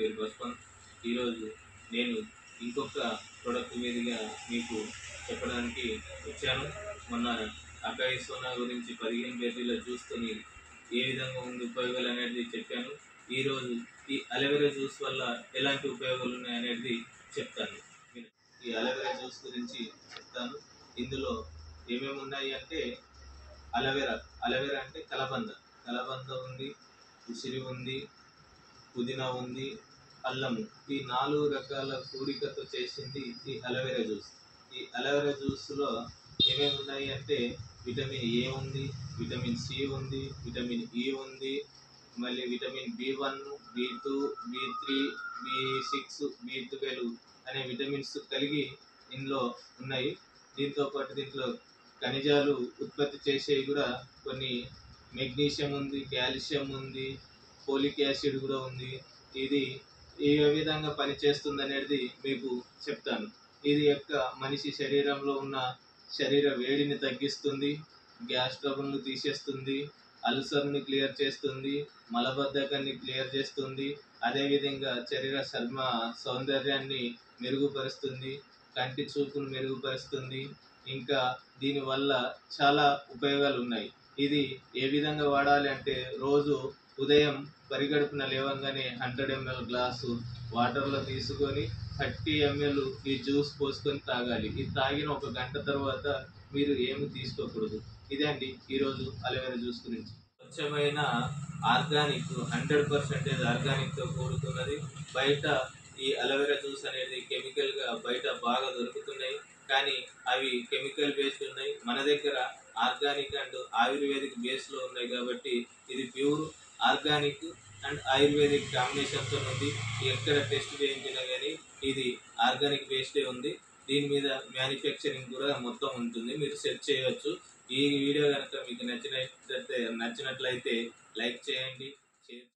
పేరు బస్వన్. ఈరోజు నేను ఇంకొక ప్రోడక్ట్ మీదుగా మీకు చెప్పడానికి వచ్చాను. మొన్న అకాయి సోనా గురించి 15 పేజీల జ్యూస్తోని ఏ విధంగా ఉంది ఉపయోగాలు అనేది చెప్పాను. ఈరోజు ఈ అలోవెరా జ్యూస్ వల్ల ఎలాంటి ఉపయోగాలు ఉన్నాయనేది చెప్తాను. ఈ అలోవెరా జ్యూస్ గురించి చెప్తాను. ఇందులో ఏమేమి ఉన్నాయి అంటే అలోవెరా అంటే కలబంద ఉంది, ఉసిరి ఉంది, పుదీనా ఉంది, అల్లము. ఈ 4 రకాల కూడికతో చేసింది ఈ అలోవెరా జ్యూస్. ఈ అలోవెరా జ్యూస్లో ఏమేమి ఉన్నాయి అంటే విటమిన్ ఏ ఉంది, విటమిన్ సి ఉంది, విటమిన్ ఈ ఉంది, మళ్ళీ vitamin B1, B2, B3, B6, B12 అనే విటమిన్స్ కలిగి ఇందులో ఉన్నాయి. దీంట్లో ఖనిజాలు ఉత్పత్తి చేసేవి కూడా కొన్ని, మెగ్నీషియం ఉంది, కాల్షియం ఉంది, ఫోలిక్ యాసిడ్ కూడా ఉంది. ఇది ఏ విధంగా పనిచేస్తుంది అనేది మీకు చెప్తాను. ఇది యొక్క మనిషి శరీరంలో ఉన్న శరీర వేడిని తగ్గిస్తుంది, గ్యాస్ ట్రబుల్ను తీసేస్తుంది, అల్సర్ని క్లియర్ చేస్తుంది, మలబద్ధకాన్ని క్లియర్ చేస్తుంది, అదేవిధంగా శరీర సౌందర్యాన్ని మెరుగుపరుస్తుంది, కంటి చూపును మెరుగుపరుస్తుంది. ఇంకా దీనివల్ల చాలా ఉపయోగాలు ఉన్నాయి. ఇది ఏ విధంగా వాడాలి అంటే రోజు ఉదయం పరిగడుపున లేవంగానే 100 ml గ్లాసు వాటర్లో తీసుకొని 30 ml ఈ జ్యూస్ పోసుకొని తాగాలి. ఇది తాగిన 1 గంట తర్వాత మీరు ఏమి తీసుకోకూడదు. ఇదే అండి ఈరోజు అలోవెరా జ్యూస్ గురించి. స్వచ్ఛమైన ఆర్గానిక్ 100% ఆర్గానిక్తో కూడుకున్నది. బయట ఈ అలోవెరా జ్యూస్ అనేది కెమికల్గా బయట బాగా దొరుకుతున్నాయి, కానీ అవి కెమికల్ బేస్డ్ ఉన్నాయి. మన దగ్గర ఆర్గానిక్ అండ్ ఆయుర్వేదిక్ బేస్లో ఉన్నాయి కాబట్టి ఇది ప్యూర్ ఆర్గానిక్ అండ్ ఆయుర్వేదిక్ కాంబినేషన్తో ఉంది. ఎక్కడ టెస్ట్ చేయించినా కానీ ఇది ఆర్గానిక్ బేస్డే ఉంది. దీని మీద మ్యానుఫ్యాక్చరింగ్ కూడా మొత్తం ఉంటుంది, మీరు సెర్చ్ చేయవచ్చు. ఈ వీడియో కనుక మీకు నచ్చినట్లయితే లైక్ చేయండి, షేర్